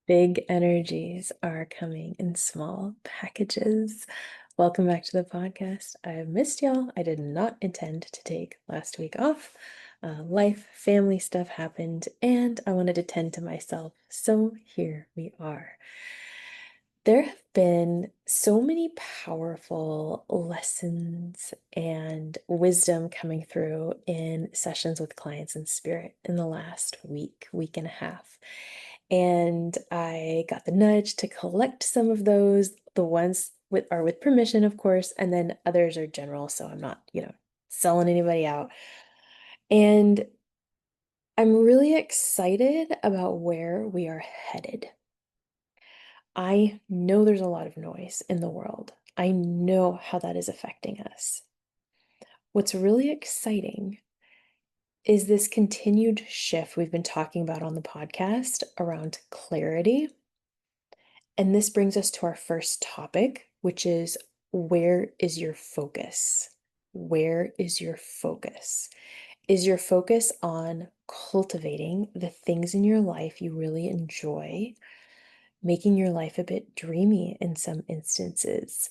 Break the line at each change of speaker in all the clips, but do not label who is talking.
Big energies are coming in small packages. Welcome back to the podcast. I missed y'all. I did not intend to take last week off. Life, family stuff happened, and I wanted to tend to myself. So here we are. There have been so many powerful lessons and wisdom coming through in sessions with clients in spirit in the last week and a half. And I got the nudge to collect some of those. The ones with permission, of course, and then others are general, so I'm not, selling anybody out. And I'm really excited about where we are headed. I know there's a lot of noise in the world. I know how that is affecting us. What's really exciting is this continued shift we've been talking about on the podcast around clarity. And this brings us to our first topic, which is, where is your focus? Where is your focus? Is your focus on cultivating the things in your life you really enjoy, making your life a bit dreamy in some instances,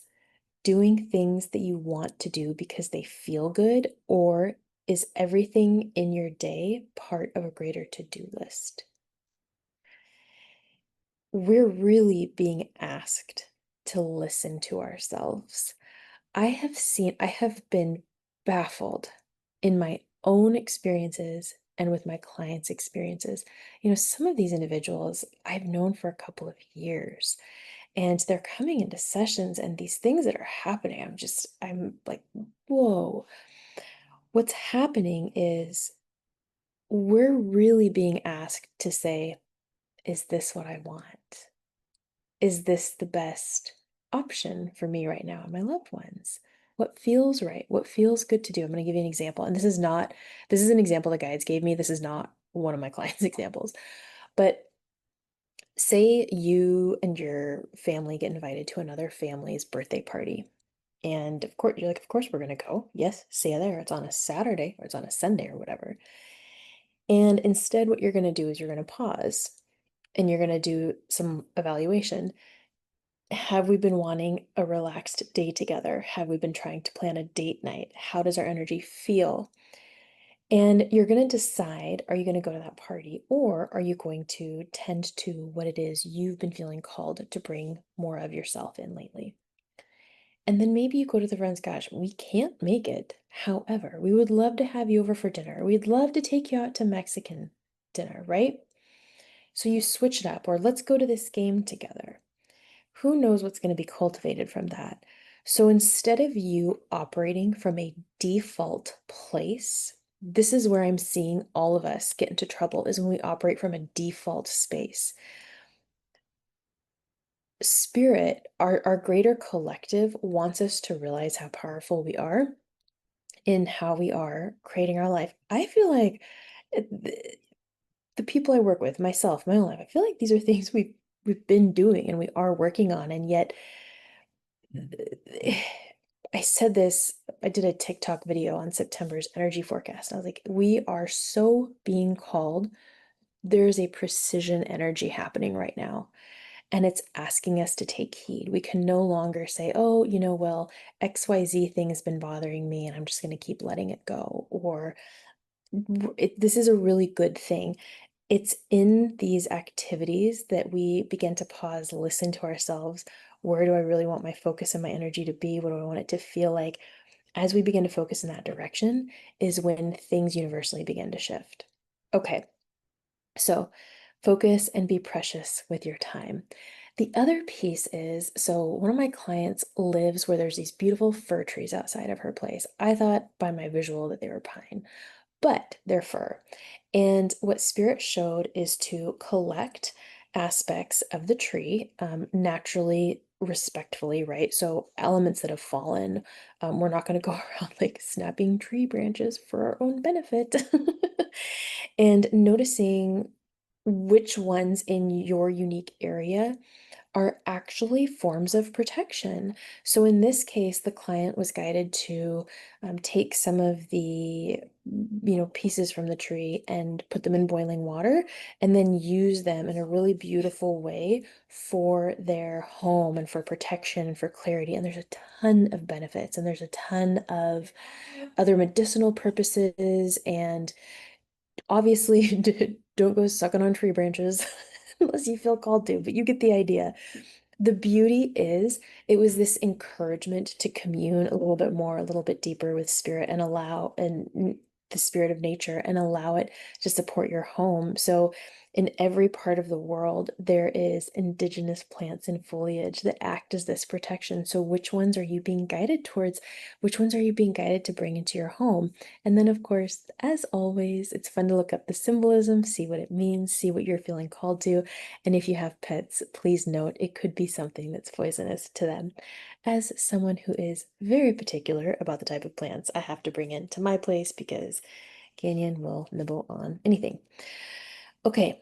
doing things that you want to do because they feel good, or is everything in your day part of a greater to-do list? We're really being asked to listen to ourselves. I have been baffled in my own experiences and with my clients' experiences. Some of these individuals I've known for a couple of years, and they're coming into sessions, and these things that are happening, I'm like, whoa. What's happening is we're really being asked to say, is this what I want? Is this the best option for me right now and my loved ones? What feels right? What feels good to do? I'm going to give you an example. And this is an example the guides gave me. This is not one of my clients' examples. But say you and your family get invited to another family's birthday party. And of course, you're like, of course we're going to go. Yes, see you there. It's on a Saturday or it's on a Sunday or whatever. And instead, what you're going to do is you're going to pause and you're going to do some evaluation. Have we been wanting a relaxed day together? Have we been trying to plan a date night? How does our energy feel? And you're going to decide, are you going to go to that party, or are you going to tend to what it is you've been feeling called to bring more of yourself in lately? And then maybe you go to the friends, gosh, we can't make it. However, we would love to have you over for dinner. We'd love to take you out to Mexican dinner, right? So you switch it up, or let's go to this game together. Who knows what's going to be cultivated from that? So instead of you operating from a default place, this is where I'm seeing all of us get into trouble, is when we operate from a default space. Spirit, our greater collective, wants us to realize how powerful we are in how we are creating our life. I feel like the people I work with, myself, my own life, I feel like these are things we've been doing and we are working on, and yet I said this, I did a TikTok video on September's energy forecast. I was like, we are so being called. There's a precision energy happening right now, and it's asking us to take heed. We can no longer say, oh, well, XYZ thing has been bothering me and I'm just going to keep letting it go. Or this is a really good thing. It's in these activities that we begin to pause, listen to ourselves. Where do I really want my focus and my energy to be? What do I want it to feel like? As we begin to focus in that direction is when things universally begin to shift. Okay, so focus and be precious with your time. The other piece is, so one of my clients lives where there's these beautiful fir trees outside of her place. I thought by my visual that they were pine, but they're fur. And what Spirit showed is to collect aspects of the tree naturally, respectfully, right? So elements that have fallen, we're not going to go around like snapping tree branches for our own benefit. And noticing which ones in your unique area are actually forms of protection. So in this case, the client was guided to take some of the, pieces from the tree and put them in boiling water and then use them in a really beautiful way for their home and for protection and for clarity. And there's a ton of benefits and there's a ton of other medicinal purposes. And obviously, don't go sucking on tree branches unless you feel called to, but you get the idea. The beauty is it was this encouragement to commune a little bit more, a little bit deeper with spirit and allow and the spirit of nature and allow it to support your home. So in every part of the world, there is indigenous plants and foliage that act as this protection. So which ones are you being guided towards? Which ones are you being guided to bring into your home? And then, of course, as always, it's fun to look up the symbolism, see what it means, see what you're feeling called to. And if you have pets, please note it could be something that's poisonous to them. As someone who is very particular about the type of plants I have to bring into my place because Canyon will nibble on anything. Okay,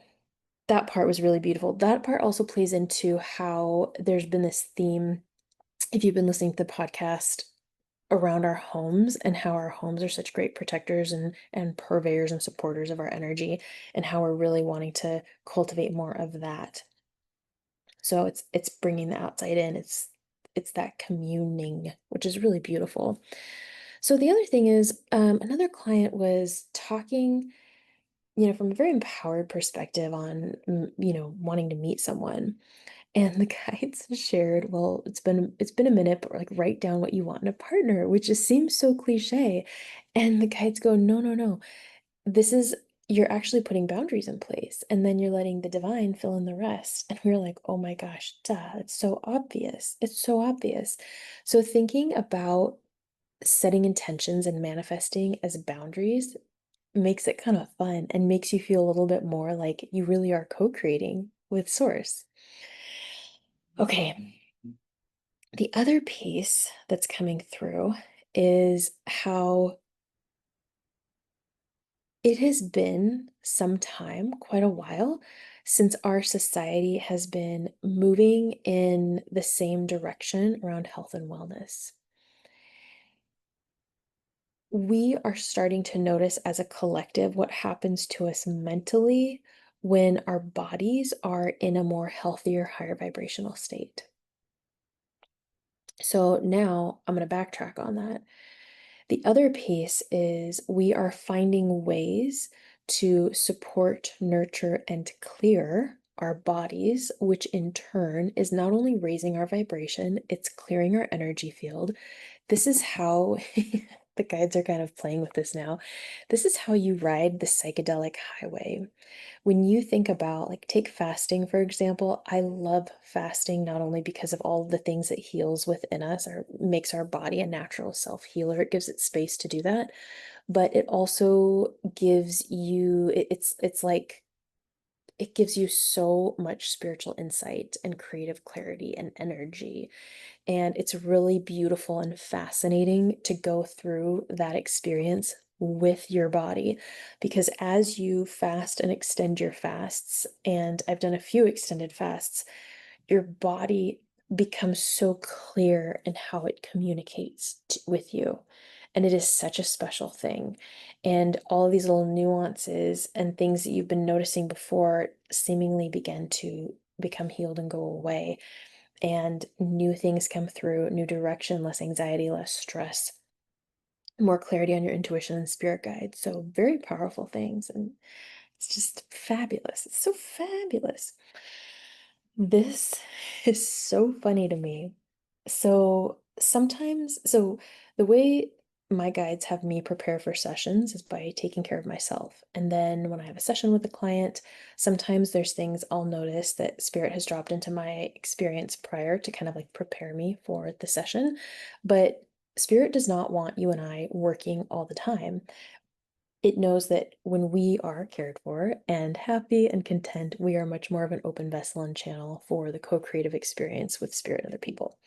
that part was really beautiful. That part also plays into how there's been this theme, if you've been listening to the podcast, around our homes and how our homes are such great protectors and purveyors and supporters of our energy and how we're really wanting to cultivate more of that. So it's bringing the outside in. It's that communing, which is really beautiful. So the other thing is, another client was talking, from a very empowered perspective on, wanting to meet someone. And the guides shared, well, it's been a minute, but like write down what you want in a partner, which just seems so cliche. And the guides go, no, no, no. This is you're actually putting boundaries in place, and then you're letting the divine fill in the rest. And we were like, oh my gosh, duh, it's so obvious. It's so obvious. So thinking about setting intentions and manifesting as boundaries makes it kind of fun and makes you feel a little bit more like you really are co-creating with source. Okay, the other piece that's coming through is how it has been some time, quite a while, since our society has been moving in the same direction around health and wellness. We are starting to notice as a collective what happens to us mentally when our bodies are in a more healthier, higher vibrational state. So now I'm going to backtrack on that. The other piece is we are finding ways to support, nurture, and clear our bodies, which in turn is not only raising our vibration, it's clearing our energy field. This is how the guides are kind of playing with this now. This is how you ride the psychedelic highway. When you think about, like, take fasting, for example, I love fasting not only because of all the things it heals within us or makes our body a natural self-healer, it gives it space to do that, but it also gives you, it's like, it gives you so much spiritual insight and creative clarity and energy. And it's really beautiful and fascinating to go through that experience with your body because as you fast and extend your fasts, and I've done a few extended fasts, your body becomes so clear in how it communicates with you. And it is such a special thing. And all of these little nuances and things that you've been noticing before seemingly begin to become healed and go away and new things come through, new direction, less anxiety, less stress, more clarity on your intuition and spirit guides. So, very powerful things. And it's just fabulous. It's so fabulous. This is so funny to me. So, sometimes, the way my guides have me prepare for sessions is by taking care of myself. And then when I have a session with a client, sometimes there's things I'll notice that spirit has dropped into my experience prior to kind of like prepare me for the session. But spirit does not want you and I working all the time. It knows that when we are cared for and happy and content, we are much more of an open vessel and channel for the co-creative experience with spirit and other people.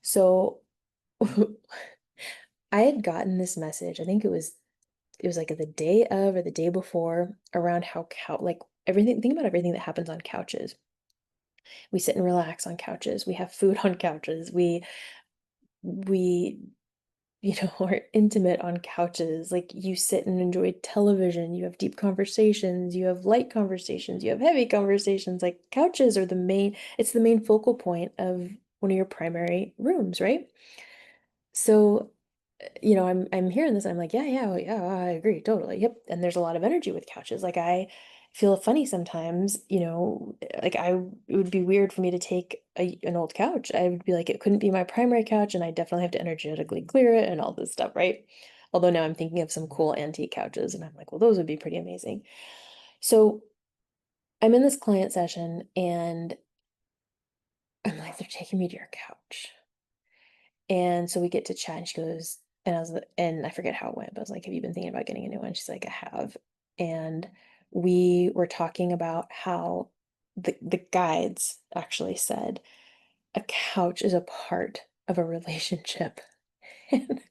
So I had gotten this message, I think it was like the day of or the day before, around how like everything, think about everything that happens on couches. We sit and relax on couches. We have food on couches. We are intimate on couches. Like you sit and enjoy television, you have deep conversations, you have light conversations, you have heavy conversations. Like couches are it's the main focal point of one of your primary rooms, right? So, I'm hearing this, I'm like, yeah, yeah, yeah, I agree, totally. Yep. And there's a lot of energy with couches. Like I feel funny sometimes, like it would be weird for me to take an old couch. I would be like, it couldn't be my primary couch, and I definitely have to energetically clear it and all this stuff, right? Although now I'm thinking of some cool antique couches, and I'm like, well, those would be pretty amazing. So I'm in this client session, and I'm like, they're taking me to your couch. And so we get to chat, and she goes, and I forget how it went, but I was like, have you been thinking about getting a new one? She's like, I have. And we were talking about how the guides actually said a couch is a part of a relationship. And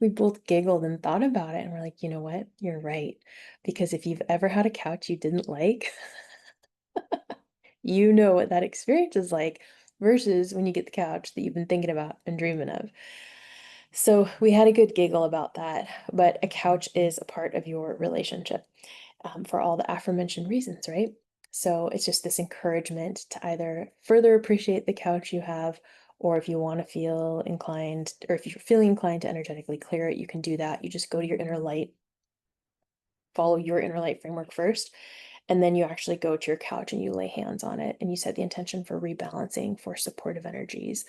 we both giggled and thought about it, and we're like, you know what? You're right. Because if you've ever had a couch you didn't like, you know what that experience is like versus when you get the couch that you've been thinking about and dreaming of. So we had a good giggle about that, but a couch is a part of your relationship, for all the aforementioned reasons, right? So it's just this encouragement to either further appreciate the couch you have, or if you want to feel inclined, or if you're feeling inclined to energetically clear it, you can do that. You just go to your inner light, follow your inner light framework first, and then you actually go to your couch and you lay hands on it and you set the intention for rebalancing, for supportive energies,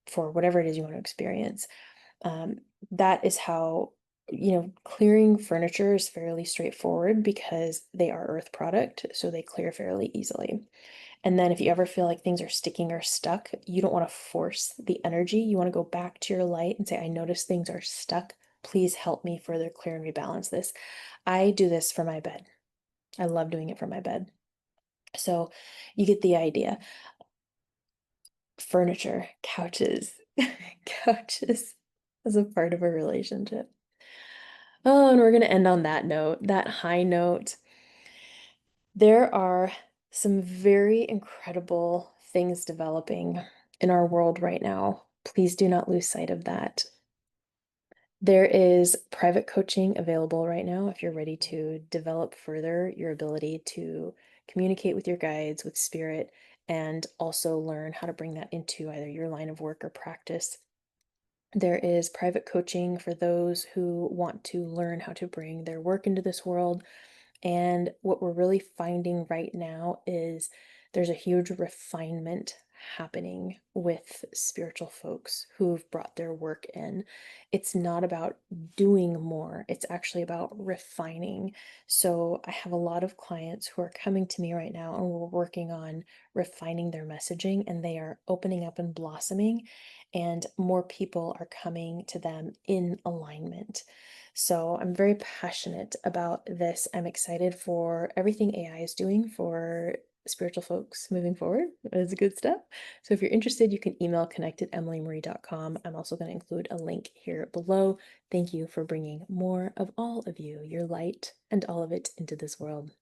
for whatever it is you want to experience. Um, that is how, clearing furniture is fairly straightforward because they are earth product, so they clear fairly easily. And then if you ever feel like things are sticking or stuck, you don't want to force the energy. You want to go back to your light and say, I notice things are stuck. Please help me further clear and rebalance this. I do this for my bed. I love doing it for my bed. So you get the idea. Furniture, couches, couches as a part of a relationship. Oh, and we're going to end on that note, that high note. There are some very incredible things developing in our world right now. Please do not lose sight of that. There is private coaching available right now if you're ready to develop further your ability to communicate with your guides, with spirit, and also learn how to bring that into either your line of work or practice. There is private coaching for those who want to learn how to bring their work into this world. And what we're really finding right now is there's a huge refinement happening with spiritual folks who've brought their work in. It's not about doing more, it's actually about refining. So I have a lot of clients who are coming to me right now, and we're working on refining their messaging, and they are opening up and blossoming, and more people are coming to them in alignment. So I'm very passionate about this. I'm excited for everything AI is doing for spiritual folks moving forward. It's a good step. So if you're interested, you can email connect@emilymarie.com. I'm also going to include a link here below. Thank you for bringing more of all of you, your light, and all of it into this world.